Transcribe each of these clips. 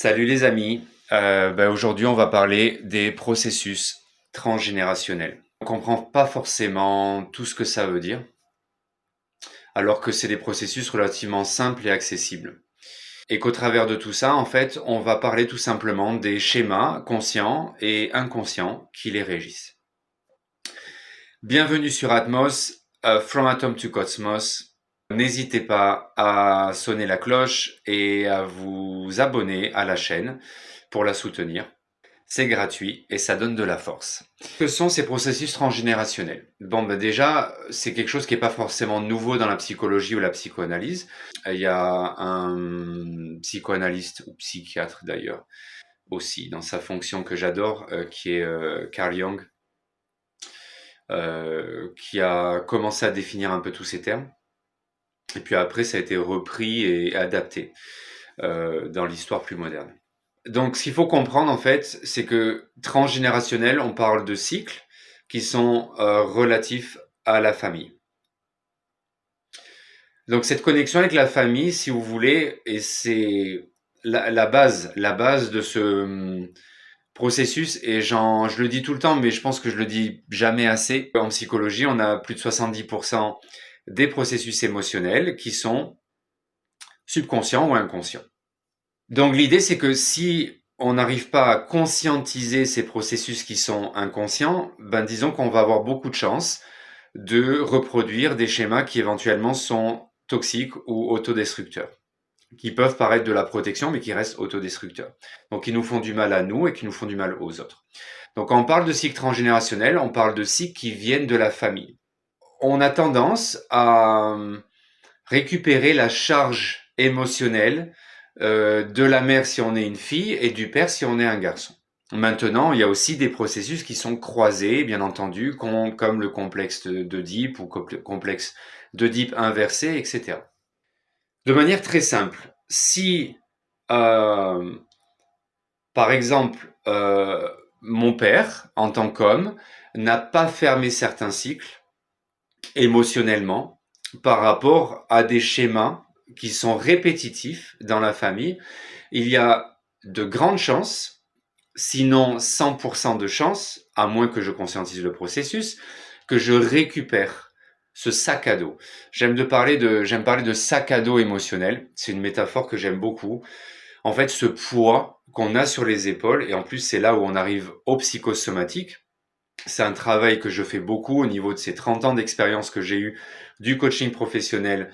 Salut les amis. Aujourd'hui on va parler des processus transgénérationnels. On comprend pas forcément tout ce que ça veut dire, alors que c'est des processus relativement simples et accessibles. Et qu'au travers de tout ça, en fait, on va parler tout simplement des schémas conscients et inconscients qui les régissent. Bienvenue sur Atmos, From Atom to Cosmos. N'hésitez pas à sonner la cloche et à vous abonner à la chaîne pour la soutenir. C'est gratuit et ça donne de la force. Que sont ces processus transgénérationnels? Déjà, c'est quelque chose qui n'est pas forcément nouveau dans la psychologie ou la psychanalyse. Il y a un psychanalyste ou psychiatre d'ailleurs aussi dans sa fonction que j'adore, qui est Carl Jung, qui a commencé à définir un peu tous ces termes. Et puis après, ça a été repris et adapté dans l'histoire plus moderne. Donc, ce qu'il faut comprendre, en fait, c'est que transgénérationnel, on parle de cycles qui sont relatifs à la famille. Donc, cette connexion avec la famille, si vous voulez, et c'est la base de ce processus, et je le dis tout le temps, mais je pense que je le dis jamais assez. En psychologie, on a plus de 70% des processus émotionnels qui sont subconscients ou inconscients. Donc l'idée, c'est que si on n'arrive pas à conscientiser ces processus qui sont inconscients, disons qu'on va avoir beaucoup de chances de reproduire des schémas qui éventuellement sont toxiques ou autodestructeurs, qui peuvent paraître de la protection, mais qui restent autodestructeurs. Donc qui nous font du mal à nous et qui nous font du mal aux autres. Donc quand on parle de cycles transgénérationnels, on parle de cycles qui viennent de la famille. On a tendance à récupérer la charge émotionnelle de la mère si on est une fille et du père si on est un garçon. Maintenant, il y a aussi des processus qui sont croisés, bien entendu, comme le complexe d'Oedipe ou complexe d'Oedipe inversé, etc. De manière très simple, si, euh, par exemple, mon père, en tant qu'homme, n'a pas fermé certains cycles émotionnellement par rapport à des schémas qui sont répétitifs dans la famille, il y a de grandes chances, sinon 100% de chances, à moins que je conscientise le processus, que je récupère ce sac à dos. J'aime parler de sac à dos émotionnel. C'est une métaphore que j'aime beaucoup. En fait, ce poids qu'on a sur les épaules, et en plus c'est là où on arrive au psychosomatique. C'est un travail que je fais beaucoup au niveau de ces 30 ans d'expérience que j'ai eu du coaching professionnel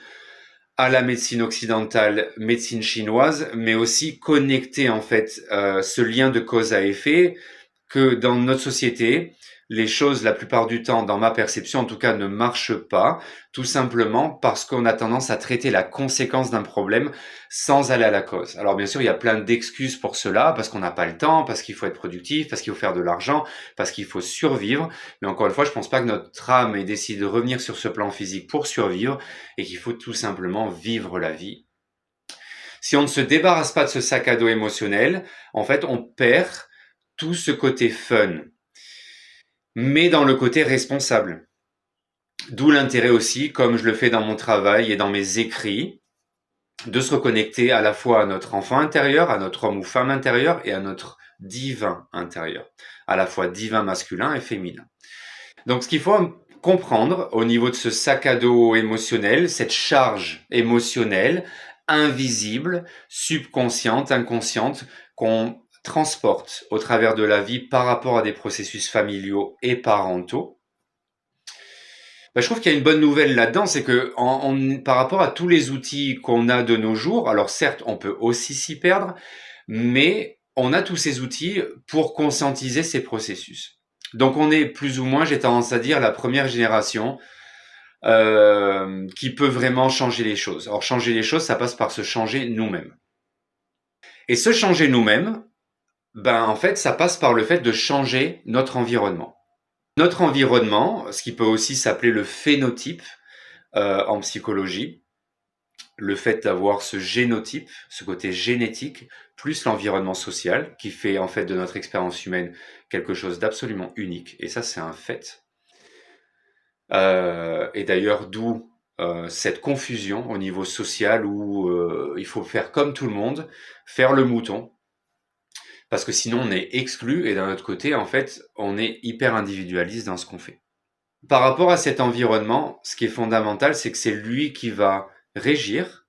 à la médecine occidentale, médecine chinoise, mais aussi connecter en fait ce lien de cause à effet que dans notre société, les choses la plupart du temps, dans ma perception en tout cas, ne marchent pas, tout simplement parce qu'on a tendance à traiter la conséquence d'un problème sans aller à la cause. Alors bien sûr, il y a plein d'excuses pour cela, parce qu'on n'a pas le temps, parce qu'il faut être productif, parce qu'il faut faire de l'argent, parce qu'il faut survivre. Mais encore une fois, je pense pas que notre âme ait décidé de revenir sur ce plan physique pour survivre, et qu'il faut tout simplement vivre la vie. Si on ne se débarrasse pas de ce sac à dos émotionnel, en fait, on perd tout ce côté fun, mais dans le côté responsable. D'où l'intérêt aussi, comme je le fais dans mon travail et dans mes écrits, de se reconnecter à la fois à notre enfant intérieur, à notre homme ou femme intérieur et à notre divin intérieur, à la fois divin masculin et féminin. Donc ce qu'il faut comprendre au niveau de ce sac à dos émotionnel, cette charge émotionnelle, invisible, subconsciente, inconsciente, qu'on transporte au travers de la vie par rapport à des processus familiaux et parentaux. Je trouve qu'il y a une bonne nouvelle là-dedans, c'est que par rapport à tous les outils qu'on a de nos jours, alors certes, on peut aussi s'y perdre, mais on a tous ces outils pour conscientiser ces processus. Donc on est plus ou moins, j'ai tendance à dire, la première génération qui peut vraiment changer les choses. Or, changer les choses, ça passe par se changer nous-mêmes. Et se changer nous-mêmes, en fait, ça passe par le fait de changer notre environnement. Notre environnement, ce qui peut aussi s'appeler le phénotype en psychologie, le fait d'avoir ce génotype, ce côté génétique, plus l'environnement social, qui fait en fait de notre expérience humaine quelque chose d'absolument unique. Et ça, c'est un fait. Et d'ailleurs, d'où cette confusion au niveau social où il faut faire comme tout le monde, faire le mouton, parce que sinon on est exclu et d'un autre côté, en fait, on est hyper individualiste dans ce qu'on fait. Par rapport à cet environnement, ce qui est fondamental, c'est que c'est lui qui va régir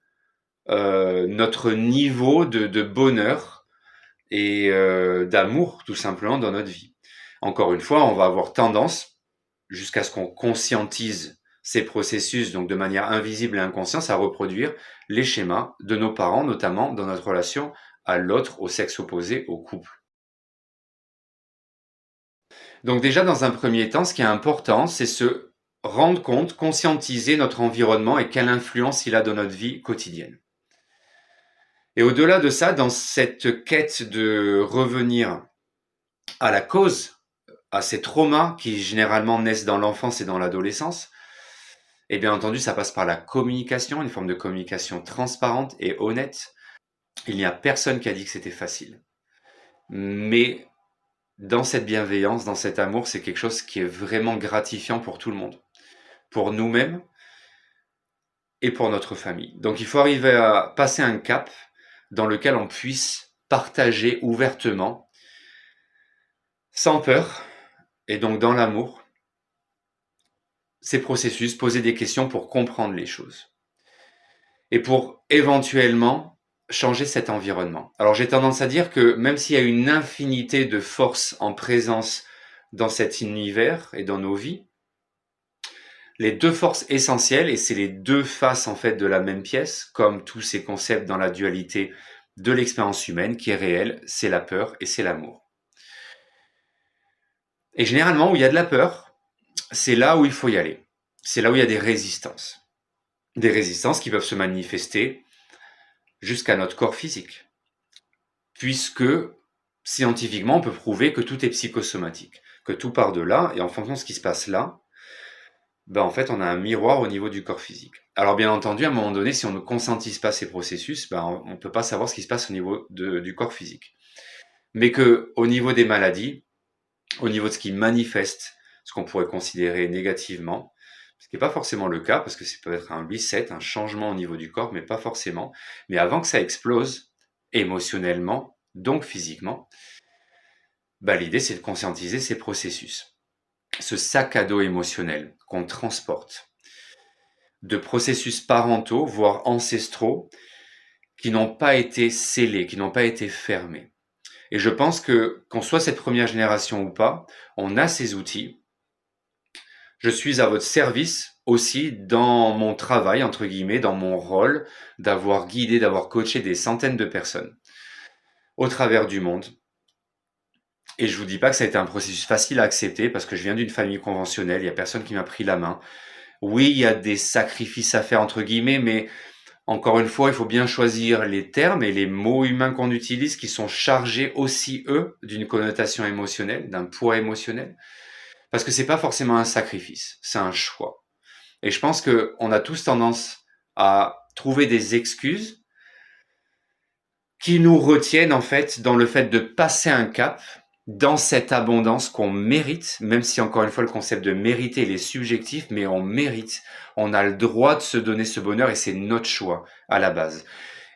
notre niveau de bonheur et d'amour, tout simplement, dans notre vie. Encore une fois, on va avoir tendance, jusqu'à ce qu'on conscientise ces processus, donc de manière invisible et inconsciente, à reproduire les schémas de nos parents, notamment dans notre relation à l'autre, au sexe opposé, au couple. Donc déjà, dans un premier temps, ce qui est important, c'est se rendre compte, conscientiser notre environnement et quelle influence il a dans notre vie quotidienne. Et au-delà de ça, dans cette quête de revenir à la cause, à ces traumas qui généralement naissent dans l'enfance et dans l'adolescence, et bien entendu, ça passe par la communication, une forme de communication transparente et honnête. Il n'y a personne qui a dit que c'était facile. Mais dans cette bienveillance, dans cet amour, c'est quelque chose qui est vraiment gratifiant pour tout le monde, pour nous-mêmes et pour notre famille. Donc il faut arriver à passer un cap dans lequel on puisse partager ouvertement, sans peur, et donc dans l'amour, ces processus, poser des questions pour comprendre les choses. Et pour éventuellement changer cet environnement. Alors j'ai tendance à dire que même s'il y a une infinité de forces en présence dans cet univers et dans nos vies, les deux forces essentielles, et c'est les deux faces en fait de la même pièce, comme tous ces concepts dans la dualité de l'expérience humaine qui est réelle, c'est la peur et c'est l'amour. Et généralement où il y a de la peur, c'est là où il faut y aller. C'est là où il y a des résistances. Des résistances qui peuvent se manifester jusqu'à notre corps physique. Puisque scientifiquement, on peut prouver que tout est psychosomatique, que tout part de là, et en fonction de ce qui se passe là, ben en fait, on a un miroir au niveau du corps physique. Alors bien entendu, à un moment donné, si on ne conscientise pas ces processus, ben on ne peut pas savoir ce qui se passe au niveau du corps physique. Mais que au niveau des maladies, au niveau de ce qui manifeste, ce qu'on pourrait considérer négativement, ce qui n'est pas forcément le cas, parce que ça peut être un reset, un changement au niveau du corps, mais pas forcément. Mais avant que ça explose, émotionnellement, donc physiquement, bah, l'idée c'est de conscientiser ces processus. Ce sac à dos émotionnel qu'on transporte, de processus parentaux, voire ancestraux, qui n'ont pas été scellés, qui n'ont pas été fermés. Et je pense que, qu'on soit cette première génération ou pas, on a ces outils. Je suis à votre service aussi dans mon travail, entre guillemets, dans mon rôle d'avoir guidé, d'avoir coaché des centaines de personnes au travers du monde. Et je vous dis pas que ça a été un processus facile à accepter parce que je viens d'une famille conventionnelle, il y a personne qui m'a pris la main. Oui, il y a des sacrifices à faire entre guillemets, mais encore une fois, il faut bien choisir les termes et les mots humains qu'on utilise qui sont chargés aussi, eux, d'une connotation émotionnelle, d'un poids émotionnel. Parce que c'est pas forcément un sacrifice, c'est un choix. Et je pense qu'on a tous tendance à trouver des excuses qui nous retiennent en fait dans le fait de passer un cap dans cette abondance qu'on mérite, même si encore une fois le concept de mériter il est subjectif, mais on mérite, on a le droit de se donner ce bonheur et c'est notre choix à la base.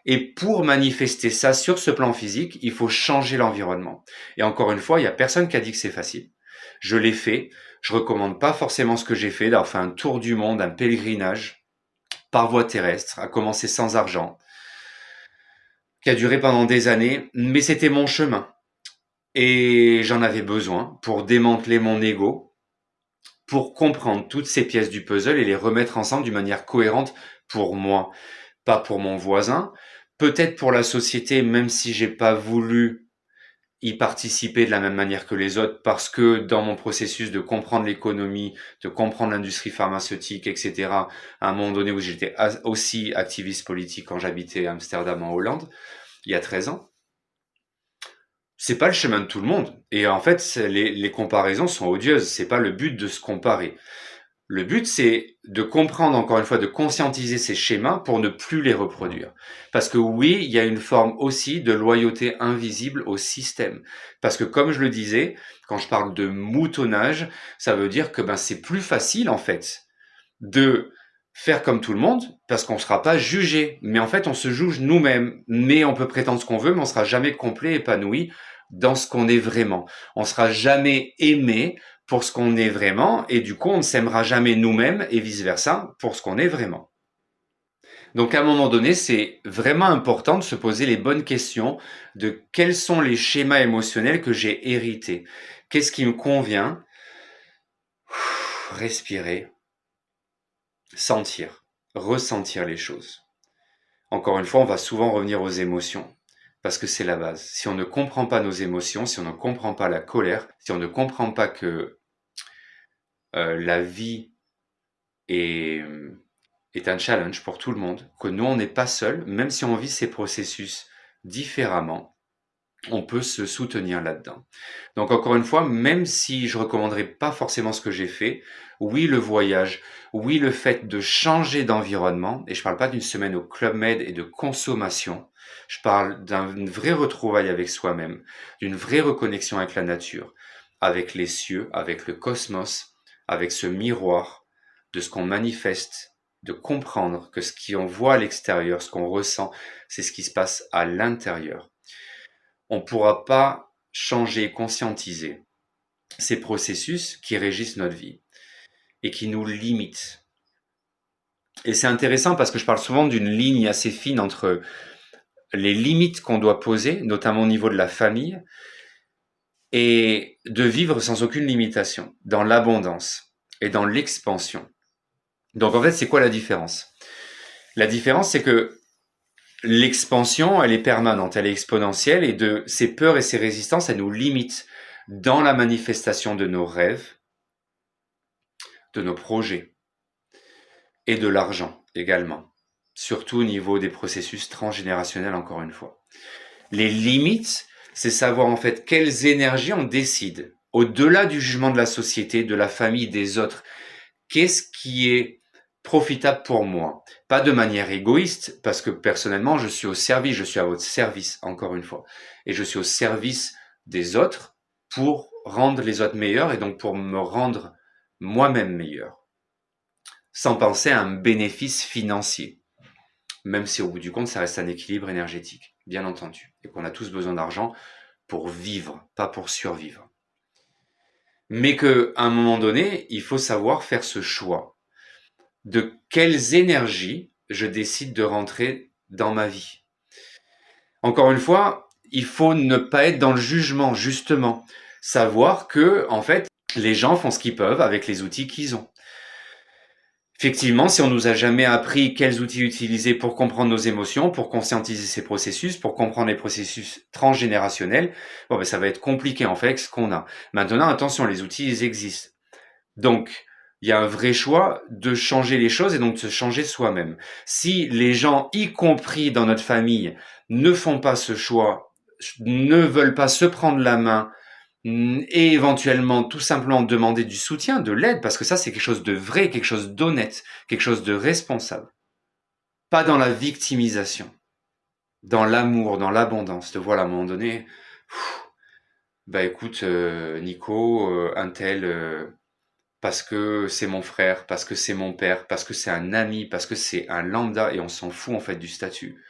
Et pour manifester ça sur ce plan physique, il faut changer l'environnement. Et encore une fois, il y a personne qui a dit que c'est facile. Je l'ai fait, je recommande pas forcément ce que j'ai fait, d'avoir fait un tour du monde, un pèlerinage par voie terrestre, à commencer sans argent, qui a duré pendant des années, mais c'était mon chemin. Et j'en avais besoin pour démanteler mon ego, pour comprendre toutes ces pièces du puzzle et les remettre ensemble d'une manière cohérente pour moi, pas pour mon voisin, peut-être pour la société, même si j'ai pas voulu y participer de la même manière que les autres, parce que dans mon processus de comprendre l'économie, de comprendre l'industrie pharmaceutique, etc., à un moment donné où j'étais aussi activiste politique quand j'habitais à Amsterdam en Hollande, il y a 13 ans, c'est pas le chemin de tout le monde. Et en fait, les comparaisons sont odieuses. C'est pas le but de se comparer. Le but, c'est de comprendre, encore une fois, de conscientiser ces schémas pour ne plus les reproduire. Parce que oui, il y a une forme aussi de loyauté invisible au système. Parce que comme je le disais, quand je parle de moutonnage, ça veut dire que c'est plus facile, en fait, de faire comme tout le monde, parce qu'on ne sera pas jugé. Mais en fait, on se juge nous-mêmes. Mais on peut prétendre ce qu'on veut, mais on sera jamais complet, épanoui, dans ce qu'on est vraiment. On sera jamais aimé pour ce qu'on est vraiment, et du coup, on ne s'aimera jamais nous-mêmes, et vice-versa, pour ce qu'on est vraiment. Donc à un moment donné, c'est vraiment important de se poser les bonnes questions de quels sont les schémas émotionnels que j'ai hérités. Qu'est-ce qui me convient? Respirer, sentir, ressentir les choses. Encore une fois, on va souvent revenir aux émotions, parce que c'est la base. Si on ne comprend pas nos émotions, si on ne comprend pas la colère, si on ne comprend pas que la vie est, est un challenge pour tout le monde, que nous, on n'est pas seul, même si on vit ces processus différemment, on peut se soutenir là-dedans. Donc encore une fois, même si je recommanderais pas forcément ce que j'ai fait, oui le voyage, oui le fait de changer d'environnement, et je parle pas d'une semaine au Club Med et de consommation, je parle d'une vraie retrouvaille avec soi-même, d'une vraie reconnexion avec la nature, avec les cieux, avec le cosmos, avec ce miroir de ce qu'on manifeste, de comprendre que ce qu'on voit à l'extérieur, ce qu'on ressent, c'est ce qui se passe à l'intérieur. On ne pourra pas changer, conscientiser ces processus qui régissent notre vie et qui nous limitent. Et c'est intéressant parce que je parle souvent d'une ligne assez fine entre les limites qu'on doit poser, notamment au niveau de la famille, et de vivre sans aucune limitation, dans l'abondance et dans l'expansion. Donc en fait, c'est quoi la différence? La différence, c'est que l'expansion, elle est permanente, elle est exponentielle, et de ces peurs et ces résistances, elles nous limitent dans la manifestation de nos rêves, de nos projets et de l'argent également, surtout au niveau des processus transgénérationnels, encore une fois. Les limites, c'est savoir en fait quelles énergies on décide, au-delà du jugement de la société, de la famille, des autres. Qu'est-ce qui est profitable pour moi? Pas de manière égoïste, parce que personnellement, je suis au service, je suis à votre service, encore une fois. Et je suis au service des autres pour rendre les autres meilleurs et donc pour me rendre moi-même meilleur. Sans penser à un bénéfice financier. Même si au bout du compte, ça reste un équilibre énergétique, bien entendu. Et qu'on a tous besoin d'argent pour vivre, pas pour survivre. Mais qu'à un moment donné, il faut savoir faire ce choix de quelles énergies je décide de rentrer dans ma vie. Encore une fois, il faut ne pas être dans le jugement, justement. Savoir que, en fait, les gens font ce qu'ils peuvent avec les outils qu'ils ont. Effectivement, si on nous a jamais appris quels outils utiliser pour comprendre nos émotions, pour conscientiser ces processus, pour comprendre les processus transgénérationnels, bon, ben, ça va être compliqué en fait avec ce qu'on a. Maintenant, attention, les outils, ils existent. Donc, il y a un vrai choix de changer les choses et donc de se changer soi-même. Si les gens, y compris dans notre famille, ne font pas ce choix, ne veulent pas se prendre la main, et éventuellement tout simplement demander du soutien, de l'aide, parce que ça c'est quelque chose de vrai, quelque chose d'honnête, quelque chose de responsable. Pas dans la victimisation, dans l'amour, dans l'abondance, de voilà à un moment donné, bah écoute Nico, un tel, parce que c'est mon frère, parce que c'est mon père, parce que c'est un ami, parce que c'est un lambda, et on s'en fout en fait du statut.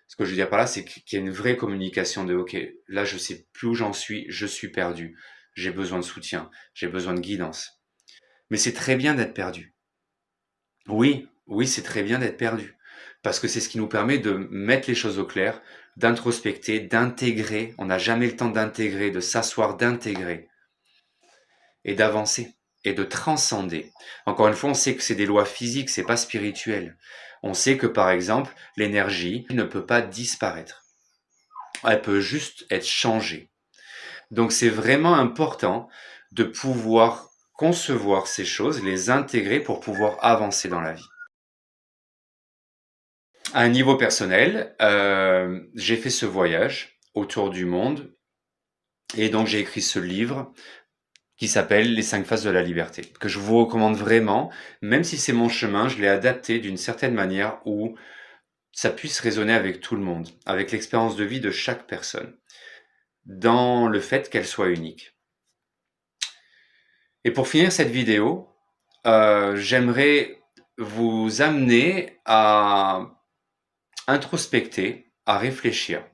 Ce que je veux dire par là, c'est qu'il y a une vraie communication de ok, là je sais plus où j'en suis, je suis perdu, j'ai besoin de soutien, j'ai besoin de guidance. Mais c'est très bien d'être perdu. Oui, oui, c'est très bien d'être perdu. Parce que c'est ce qui nous permet de mettre les choses au clair, d'introspecter, d'intégrer. On n'a jamais le temps d'intégrer, de s'asseoir, d'intégrer et d'avancer et de transcender. Encore une fois, on sait que c'est des lois physiques, c'est pas spirituel. On sait que par exemple, l'énergie ne peut pas disparaître. Elle peut juste être changée. Donc c'est vraiment important de pouvoir concevoir ces choses, les intégrer pour pouvoir avancer dans la vie. À un niveau personnel, j'ai fait ce voyage autour du monde et donc j'ai écrit ce livre qui s'appelle Les 5 phases de la liberté, que je vous recommande vraiment, même si c'est mon chemin, je l'ai adapté d'une certaine manière où ça puisse résonner avec tout le monde, avec l'expérience de vie de chaque personne, dans le fait qu'elle soit unique. Et pour finir cette vidéo, j'aimerais vous amener à introspecter, à réfléchir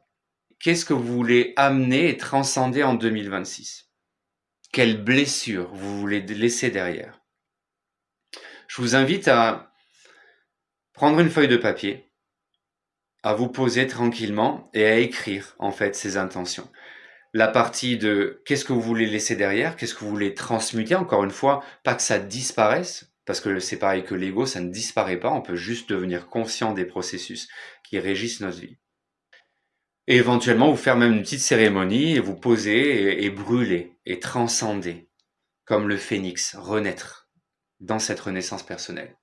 qu'est-ce que vous voulez amener et transcender en 2026? Quelle blessure vous voulez laisser derrière? Je vous invite à prendre une feuille de papier, à vous poser tranquillement et à écrire en fait ces intentions. La partie de qu'est-ce que vous voulez laisser derrière, qu'est-ce que vous voulez transmuter, encore une fois, pas que ça disparaisse, parce que c'est pareil que l'ego, ça ne disparaît pas, on peut juste devenir conscient des processus qui régissent notre vie. Et éventuellement, vous faire même une petite cérémonie et vous poser et brûler et transcender, comme le phénix, renaître dans cette renaissance personnelle.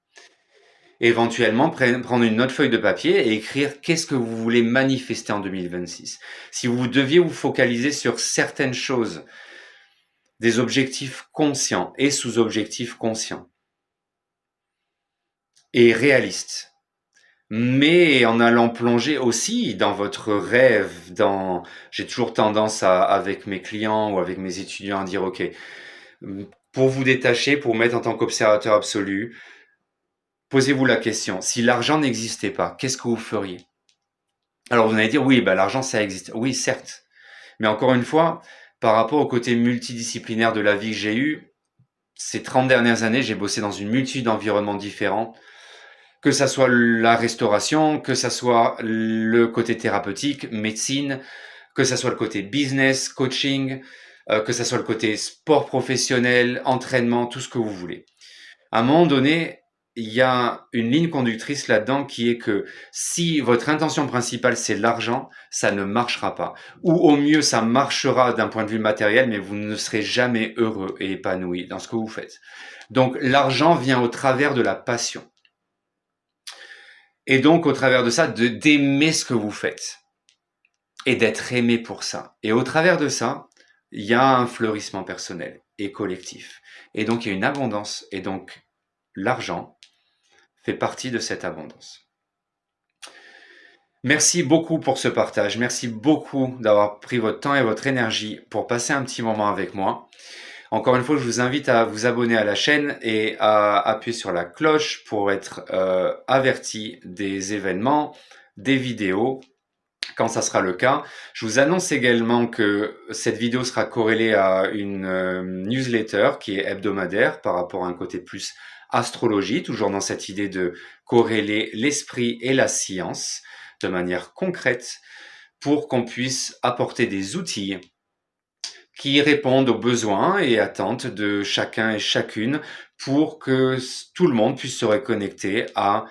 Éventuellement, prendre une autre feuille de papier et écrire qu'est-ce que vous voulez manifester en 2026. Si vous deviez vous focaliser sur certaines choses, des objectifs conscients et sous-objectifs conscients et réalistes, mais en allant plonger aussi dans votre rêve, j'ai toujours tendance avec mes clients ou avec mes étudiants à dire, OK, pour vous détacher, pour vous mettre en tant qu'observateur absolu, posez-vous la question, si l'argent n'existait pas, qu'est-ce que vous feriez? Alors vous allez dire, oui, l'argent, ça existe. Oui, certes. Mais encore une fois, par rapport au côté multidisciplinaire de la vie que j'ai eu, ces 30 dernières années, j'ai bossé dans une multitude d'environnements différents, que ça soit la restauration, que ça soit le côté thérapeutique, médecine, que ça soit le côté business, coaching, que ça soit le côté sport professionnel, entraînement, tout ce que vous voulez. À un moment donné, il y a une ligne conductrice là-dedans qui est que si votre intention principale c'est l'argent, ça ne marchera pas. Ou au mieux, ça marchera d'un point de vue matériel, mais vous ne serez jamais heureux et épanoui dans ce que vous faites. Donc l'argent vient au travers de la passion. Et donc au travers de ça, d'aimer ce que vous faites. Et d'être aimé pour ça. Et au travers de ça, il y a un fleurissement personnel et collectif. Et donc il y a une abondance. Et donc l'argent fait partie de cette abondance. Merci beaucoup pour ce partage. Merci beaucoup d'avoir pris votre temps et votre énergie pour passer un petit moment avec moi. Encore une fois, je vous invite à vous abonner à la chaîne et à appuyer sur la cloche pour être averti des événements, des vidéos, quand ça sera le cas. Je vous annonce également que cette vidéo sera corrélée à une newsletter qui est hebdomadaire par rapport à un côté plus astrologie, toujours dans cette idée de corréler l'esprit et la science de manière concrète pour qu'on puisse apporter des outils qui répondent aux besoins et attentes de chacun et chacune pour que tout le monde puisse se reconnecter à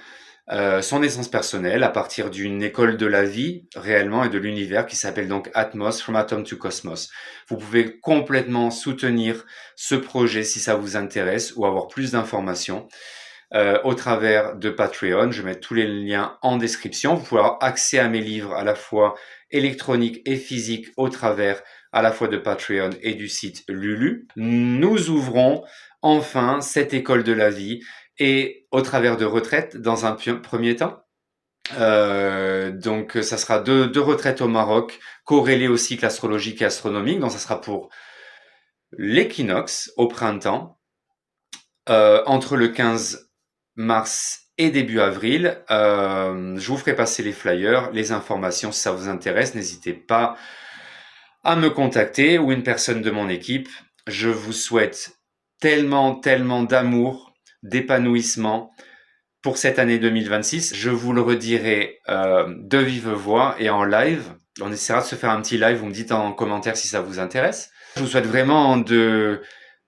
son essence personnelle à partir d'une école de la vie réellement et de l'univers qui s'appelle donc Atmos, From Atom to Cosmos. Vous pouvez complètement soutenir ce projet si ça vous intéresse ou avoir plus d'informations au travers de Patreon. Je mets tous les liens en description. Vous pouvez avoir accès à mes livres à la fois électroniques et physiques au travers à la fois de Patreon et du site Lulu. Nous ouvrons enfin cette école de la vie et au travers de retraites dans un premier temps. Donc ça sera deux retraites au Maroc, corrélées au cycle astrologique et astronomique. Donc ça sera pour l'équinoxe au printemps, entre le 15 mars et début avril. Je vous ferai passer les flyers, les informations si ça vous intéresse. N'hésitez pas à me contacter ou une personne de mon équipe. Je vous souhaite tellement d'amour, d'épanouissement pour cette année 2026. Je vous le redirai de vive voix et en live. On essaiera de se faire un petit live. Vous me dites en commentaire si ça vous intéresse. Je vous souhaite vraiment de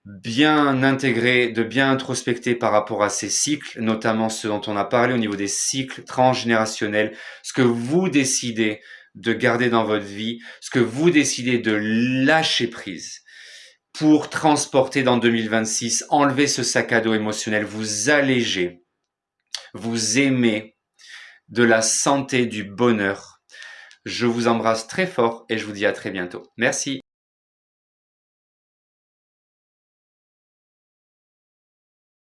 bien intégrer, de bien introspecter par rapport à ces cycles, notamment ce dont on a parlé au niveau des cycles transgénérationnels, ce que vous décidez de garder dans votre vie, ce que vous décidez de lâcher prise pour transporter dans 2026, enlever ce sac à dos émotionnel, vous alléger, vous aimer, de la santé, du bonheur. Je vous embrasse très fort et je vous dis à très bientôt. Merci.